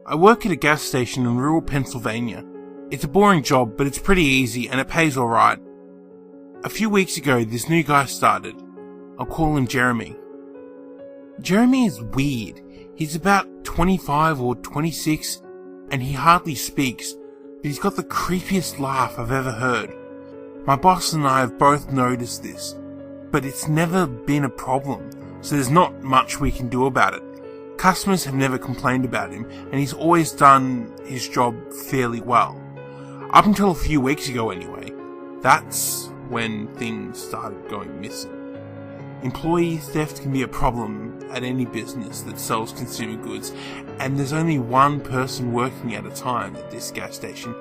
I work at a gas station in rural Pennsylvania. It's a boring job, but it's pretty easy and it pays alright. A few weeks ago, this new guy started. I'll call him Jeremy. Jeremy is weird. He's about 25 or 26, and he hardly speaks, but he's got the creepiest laugh I've ever heard. My boss and I have both noticed this, but it's never been a problem, so there's not much we can do about it. Customers have never complained about him, and he's always done his job fairly well. Up until a few weeks ago anyway. That's when things started going missing. Employee theft can be a problem at any business that sells consumer goods, and there's only one person working at a time at this gas station.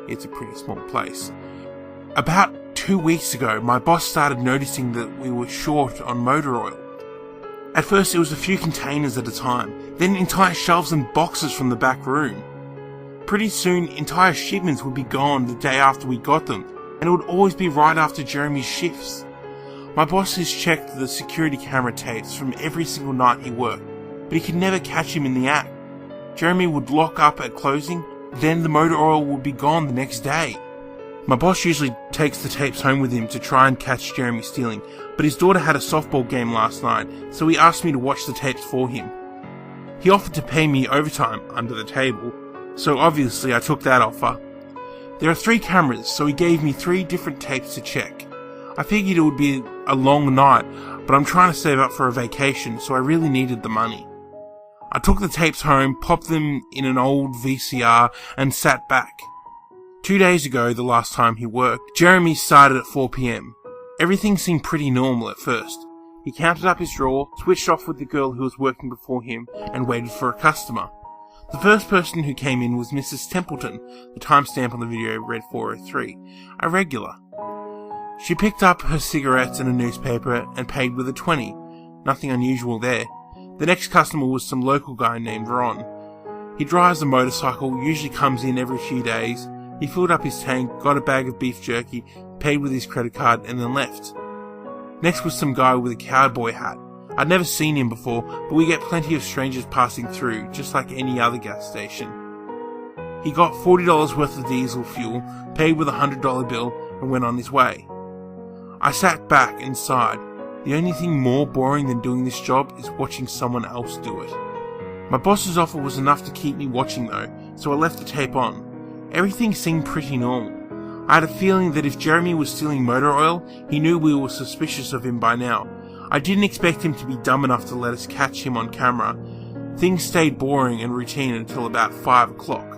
It's a pretty small place. About 2 weeks ago, my boss started noticing that we were short on motor oil. At first it was a few containers at a time, then entire shelves and boxes from the back room. Pretty soon, entire shipments would be gone the day after we got them, and it would always be right after Jeremy's shifts. My boss has checked the security camera tapes from every single night he worked, but he could never catch him in the act. Jeremy would lock up at closing, then the motor oil would be gone the next day. My boss usually takes the tapes home with him to try and catch Jeremy stealing, but his daughter had a softball game last night, so he asked me to watch the tapes for him. He offered to pay me overtime under the table, so obviously I took that offer. There are 3 cameras, so he gave me 3 different tapes to check. I figured it would be a long night, but I'm trying to save up for a vacation, so I really needed the money. I took the tapes home, popped them in an old VCR, and sat back. 2 days ago, the last time he worked, Jeremy started at 4 PM. Everything seemed pretty normal at first. He counted up his drawer, switched off with the girl who was working before him, and waited for a customer. The first person who came in was Mrs. Templeton. The timestamp on the video read 4:03, a regular. She picked up her cigarettes and a newspaper and paid with a 20. Nothing unusual there. The next customer was some local guy named Ron. He drives a motorcycle, usually comes in every few days. He filled up his tank, got a bag of beef jerky, paid with his credit card, and then left. Next was some guy with a cowboy hat. I'd never seen him before, but we get plenty of strangers passing through, just like any other gas station. He got $40 worth of diesel fuel, paid with a $100 bill, and went on his way. I sat back and sighed. The only thing more boring than doing this job is watching someone else do it. My boss's offer was enough to keep me watching though, so I left the tape on. Everything seemed pretty normal. I had a feeling that if Jeremy was stealing motor oil, he knew we were suspicious of him by now. I didn't expect him to be dumb enough to let us catch him on camera. Things stayed boring and routine until about 5 o'clock.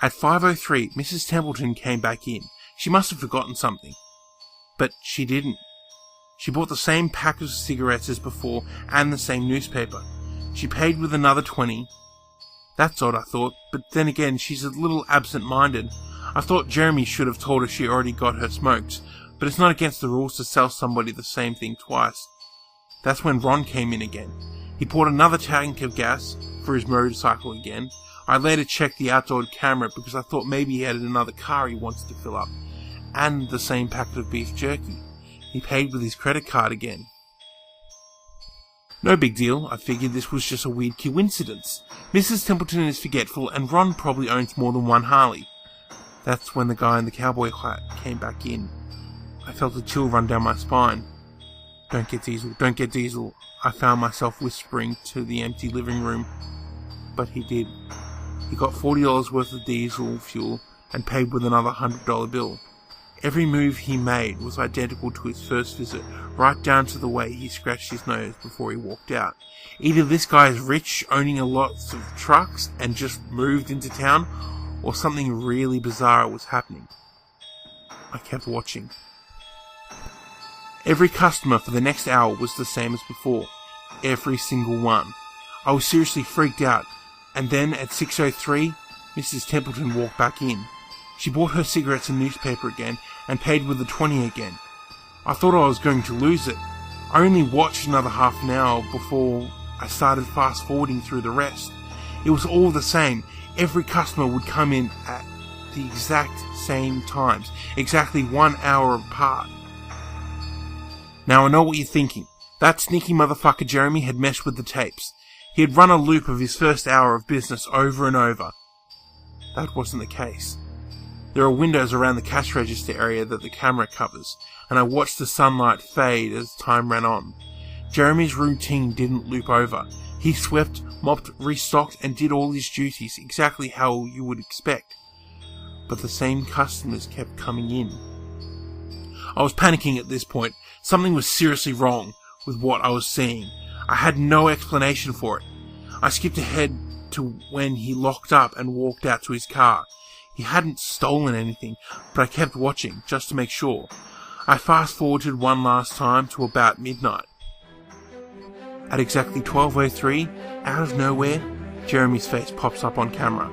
At 5:03, Mrs. Templeton came back in. She must have forgotten something. But she didn't. She bought the same pack of cigarettes as before and the same newspaper. She paid with another 20. That's odd, I thought, but then again, she's a little absent-minded. I thought Jeremy should have told her she already got her smokes, but it's not against the rules to sell somebody the same thing twice. That's when Ron came in again. He poured another tank of gas for his motorcycle again. I later checked the outdoor camera because I thought maybe he had another car he wanted to fill up, and the same packet of beef jerky. He paid with his credit card again. No big deal, I figured this was just a weird coincidence. Mrs. Templeton is forgetful, and Ron probably owns more than one Harley. That's when the guy in the cowboy hat came back in. I felt a chill run down my spine. Don't get diesel, don't get diesel, I found myself whispering to the empty living room. But he did. He got $40 worth of diesel fuel and paid with another $100 bill. Every move he made was identical to his first visit, right down to the way he scratched his nose before he walked out. Either this guy is rich, owning a lot of trucks, and just moved into town, or something really bizarre was happening. I kept watching. Every customer for the next hour was the same as before. Every single one. I was seriously freaked out, and then at 6:03, Mrs. Templeton walked back in. She bought her cigarettes and newspaper again, and paid with the 20 again. I thought I was going to lose it. I only watched another half an hour before I started fast forwarding through the rest. It was all the same. Every customer would come in at the exact same times, exactly 1 hour apart. Now I know what you're thinking. That sneaky motherfucker Jeremy had messed with the tapes. He had run a loop of his first hour of business over and over. That wasn't the case. There are windows around the cash register area that the camera covers, and I watched the sunlight fade as time ran on. Jeremy's routine didn't loop over. He swept, mopped, restocked, and did all his duties exactly how you would expect. But the same customers kept coming in. I was panicking at this point. Something was seriously wrong with what I was seeing. I had no explanation for it. I skipped ahead to when he locked up and walked out to his car. He hadn't stolen anything, but I kept watching, just to make sure. I fast-forwarded one last time to about midnight. At exactly 12:03, out of nowhere, Jeremy's face pops up on camera.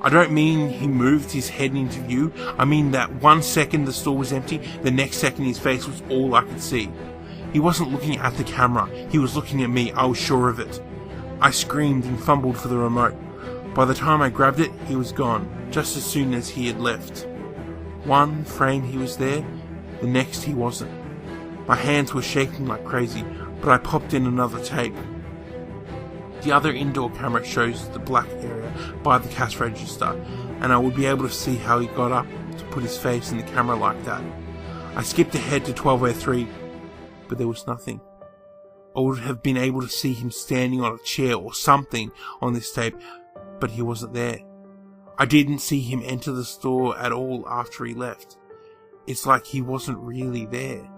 I don't mean he moved his head into view. I mean that 1 second the store was empty, the next second his face was all I could see. He wasn't looking at the camera, he was looking at me, I was sure of it. I screamed and fumbled for the remote. By the time I grabbed it, he was gone, just as soon as he had left. One frame he was there, the next he wasn't. My hands were shaking like crazy, but I popped in another tape. The other indoor camera shows the black area by the cash register, and I would be able to see how he got up to put his face in the camera like that. I skipped ahead to 12:03, but there was nothing. I would have been able to see him standing on a chair or something on this tape, but he wasn't there. I didn't see him enter the store at all after he left. It's like he wasn't really there.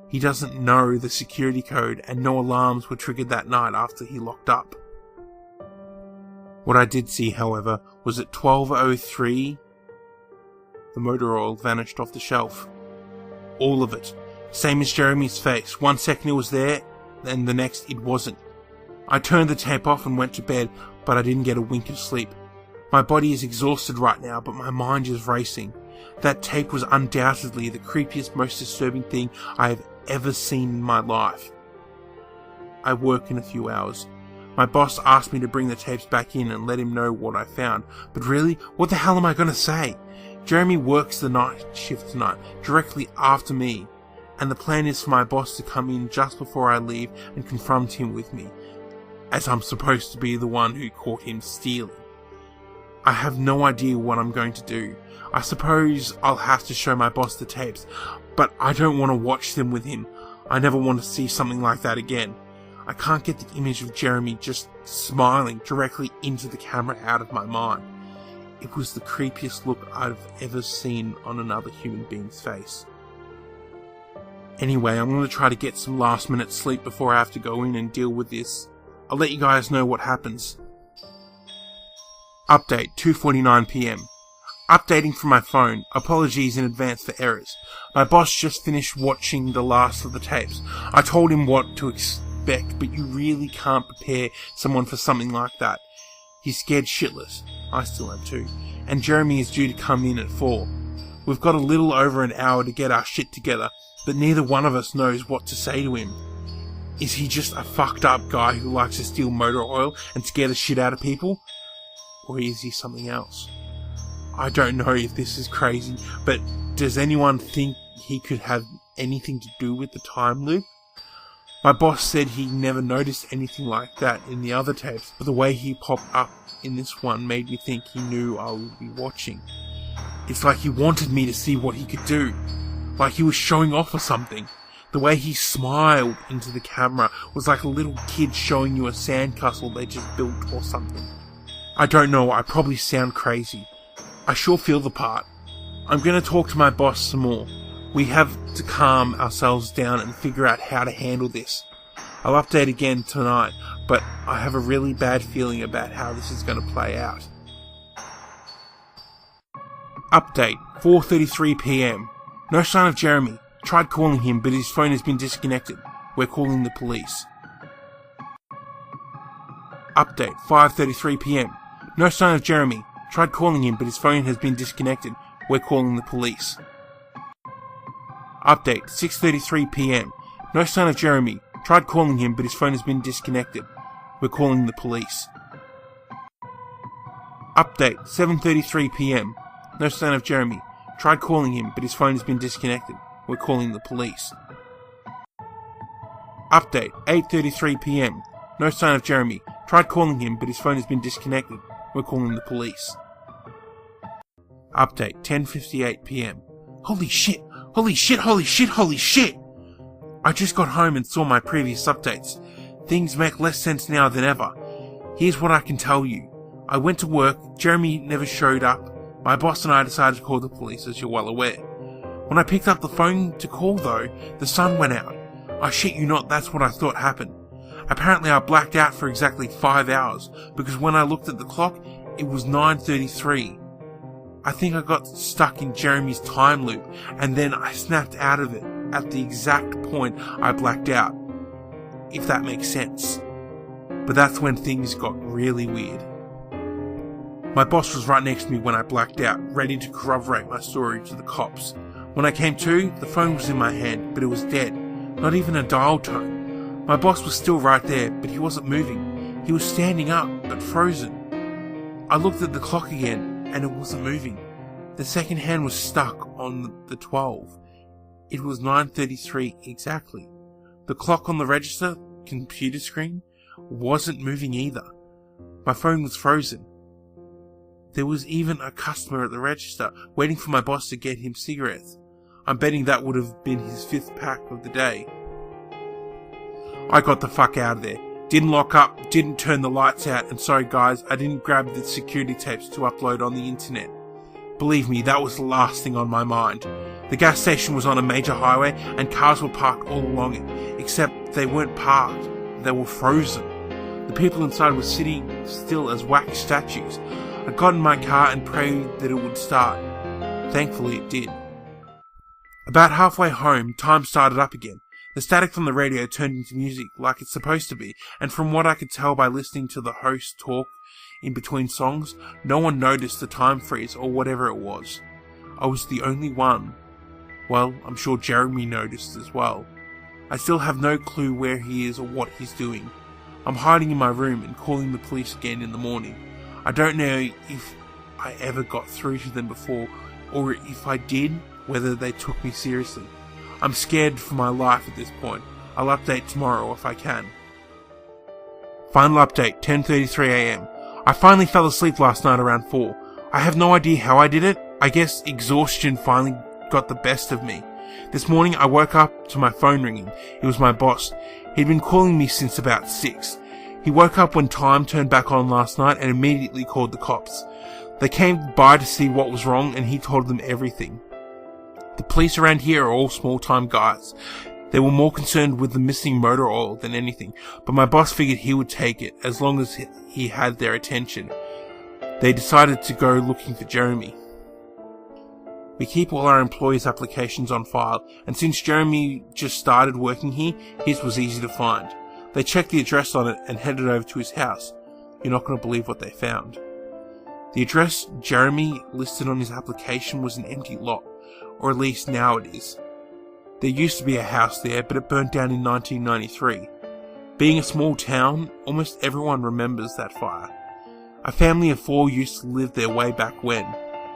He doesn't know the security code, and no alarms were triggered that night after he locked up. What I did see, however, was at 12:03, the motor oil vanished off the shelf. All of it. Same as Jeremy's face. 1 second it was there, and the next it wasn't. I turned the tape off and went to bed, but I didn't get a wink of sleep. My body is exhausted right now, but my mind is racing. That tape was undoubtedly the creepiest, most disturbing thing I have ever seen in my life. I work in a few hours. My boss asked me to bring the tapes back in and let him know what I found. But really, what the hell am I going to say? Jeremy works the night shift tonight, directly after me. And the plan is for my boss to come in just before I leave and confront him with me, as I'm supposed to be the one who caught him stealing. I have no idea what I'm going to do. I suppose I'll have to show my boss the tapes, but I don't want to watch them with him. I never want to see something like that again. I can't get the image of Jeremy just smiling directly into the camera out of my mind. It was the creepiest look I've ever seen on another human being's face. Anyway, I'm going to try to get some last minute sleep before I have to go in and deal with this. I'll let you guys know what happens. Update, 2:49 PM. Updating from my phone. Apologies in advance for errors. My boss just finished watching the last of the tapes. I told him what to expect, but you really can't prepare someone for something like that. He's scared shitless. I still am too. And Jeremy is due to come in at 4. We've got a little over an hour to get our shit together, but neither one of us knows what to say to him. Is he just a fucked up guy who likes to steal motor oil and scare the shit out of people? Or is he something else? I don't know if this is crazy, but does anyone think he could have anything to do with the time loop? My boss said he never noticed anything like that in the other tapes, but the way he popped up in this one made me think he knew I would be watching. It's like he wanted me to see what he could do, like he was showing off or something. The way he smiled into the camera was like a little kid showing you a sandcastle they just built or something. I don't know, I probably sound crazy. I sure feel the part. I'm going to talk to my boss some more. We have to calm ourselves down and figure out how to handle this. I'll update again tonight, but I have a really bad feeling about how this is going to play out. Update, 4:33 PM. No sign of Jeremy. Tried calling him, but his phone has been disconnected. We're calling the police. Update, 5:33 PM. No sign of Jeremy. Tried calling him, but his phone has been disconnected. We're calling the police. Update, 6:33 PM. No sign of Jeremy. Tried calling him, but his phone has been disconnected. We're calling the police. Update, 7:33 PM. No sign of Jeremy. Tried calling him, but his phone has been disconnected. We're calling the police. Update, 8:33 PM. No sign of Jeremy. Tried calling him, but his phone has been disconnected. We're calling the police. Update, 10:58 PM. Holy shit! Holy shit! Holy shit! Holy shit! I just got home and saw my previous updates. Things make less sense now than ever. Here's what I can tell you. I went to work, Jeremy never showed up. My boss and I decided to call the police, as you're well aware. When I picked up the phone to call though, the sun went out. I shit you not, that's what I thought happened. Apparently I blacked out for exactly 5 hours, because when I looked at the clock, it was 9:33. I think I got stuck in Jeremy's time loop, and then I snapped out of it at the exact point I blacked out. If that makes sense. But that's when things got really weird. My boss was right next to me when I blacked out, ready to corroborate my story to the cops. When I came to, the phone was in my hand, but it was dead. Not even a dial tone. My boss was still right there, but he wasn't moving. He was standing up, but frozen. I looked at the clock again, and it wasn't moving. The second hand was stuck on the 12. It was 9:33 exactly. The clock on the register computer screen wasn't moving either. My phone was frozen. There was even a customer at the register waiting for my boss to get him cigarettes. I'm betting that would have been his 5th pack of the day. I got the fuck out of there. Didn't lock up, didn't turn the lights out, and sorry guys, I didn't grab the security tapes to upload on the internet. Believe me, that was the last thing on my mind. The gas station was on a major highway and cars were parked all along it, except they weren't parked, they were frozen. The people inside were sitting still as wax statues. I got in my car and prayed that it would start. Thankfully it did. About halfway home, time started up again. The static from the radio turned into music like it's supposed to be, and from what I could tell by listening to the host talk in between songs, no one noticed the time freeze or whatever it was. I was the only one. Well, I'm sure Jeremy noticed as well. I still have no clue where he is or what he's doing. I'm hiding in my room and calling the police again in the morning. I don't know if I ever got through to them before, or if I did, whether they took me seriously. I'm scared for my life at this point. I'll update tomorrow if I can. Final update, 10:33 AM. I finally fell asleep last night around 4. I have no idea how I did it. I guess exhaustion finally got the best of me. This morning I woke up to my phone ringing. It was my boss. He'd been calling me since about 6. He woke up when time turned back on last night and immediately called the cops. They came by to see what was wrong and he told them everything. The police around here are all small-time guys. They were more concerned with the missing motor oil than anything, but my boss figured he would take it as long as he had their attention. They decided to go looking for Jeremy. We keep all our employees' applications on file, and since Jeremy just started working here, his was easy to find. They checked the address on it and headed over to his house. You're not going to believe what they found. The address Jeremy listed on his application was an empty lot, or at least now it is. There used to be a house there, but it burnt down in 1993. Being a small town, almost everyone remembers that fire. A family of 4 used to live there way back when.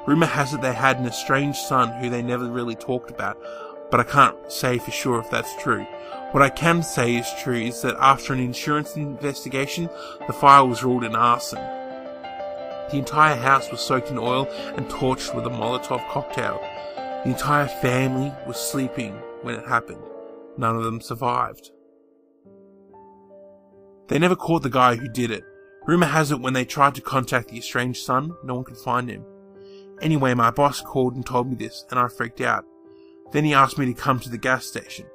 Rumour has it they had an estranged son who they never really talked about, but I can't say for sure if that's true. What I can say is true is that after an insurance investigation, the fire was ruled an arson. The entire house was soaked in oil and torched with a Molotov cocktail. The entire family was sleeping when it happened. None of them survived. They never caught the guy who did it. Rumour has it when they tried to contact the estranged son, no one could find him. Anyway, my boss called and told me this, and I freaked out. Then he asked me to come to the gas station.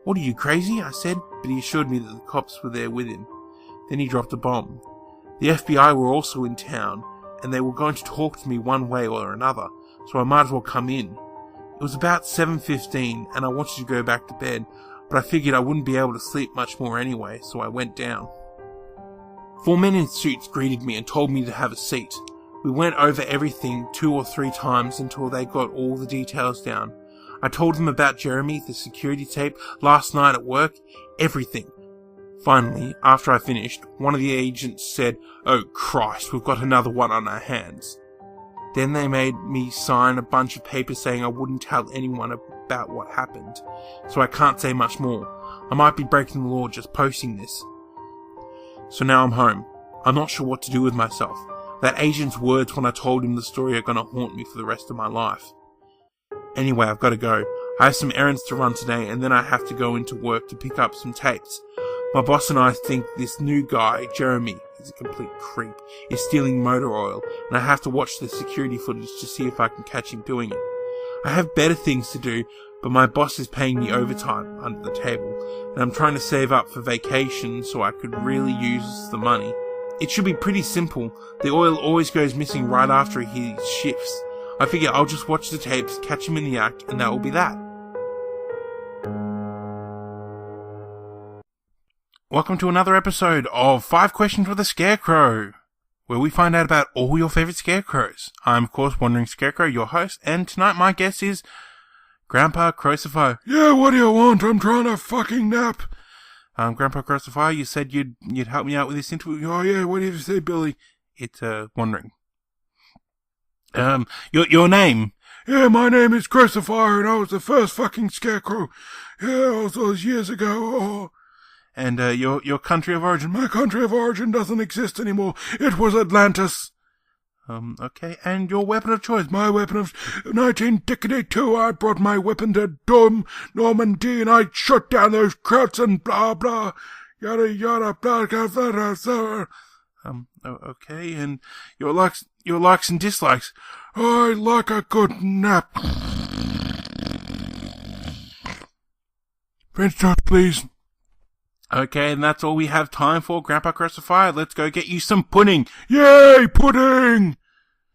"What are you, crazy?" I said, but he assured me that the cops were there with him. Then he dropped a bomb. The FBI were also in town, and they were going to talk to me one way or another, so I might as well come in. It was about 7:15, and I wanted to go back to bed, but I figured I wouldn't be able to sleep much more anyway, so I went down. 4 men in suits greeted me and told me to have a seat. We went over everything 2 or 3 times until they got all the details down. I told them about Jeremy, the security tape, last night at work, everything. Finally, after I finished, one of the agents said, "Oh Christ, we've got another one on our hands." Then they made me sign a bunch of papers saying I wouldn't tell anyone about what happened, so I can't say much more. I might be breaking the law just posting this. So now I'm home. I'm not sure what to do with myself. That agent's words when I told him the story are gonna haunt me for the rest of my life. Anyway, I've gotta go. I have some errands to run today, and then I have to go into work to pick up some tapes. My boss and I think this new guy, Jeremy, is a complete creep, is stealing motor oil, and I have to watch the security footage to see if I can catch him doing it. I have better things to do, but my boss is paying me overtime under the table, and I'm trying to save up for vacation so I could really use the money. It should be pretty simple. The oil always goes missing right after he shifts. I figure I'll just watch the tapes, catch him in the act, and that will be that. Welcome to another episode of 5 Questions with a Scarecrow, where we find out about all your favourite scarecrows. I'm, of course, Wandering Scarecrow, your host, and tonight my guest is Grandpa Crucify. Yeah, what do you want? I'm trying to fucking nap. Grandpa Crucify, you said you'd help me out with this interview. Oh yeah, what did you say, Billy? It's, Wandering. Your name? Yeah, my name is Crucifier, and I was the first fucking scarecrow. Yeah, all those years ago. Oh. And, your country of origin? My country of origin doesn't exist anymore. It was Atlantis. Okay. And your weapon of choice? My weapon of 1952, I brought my weapon to Normandy, and I shot down those Krauts and blah, blah, yada, yada, blah, blah, blah, blah. Okay. And your likes and dislikes? I like a good nap. French toast, please. Okay, and that's all we have time for, Grandpa Crucifier. Let's go get you some pudding. Yay, pudding!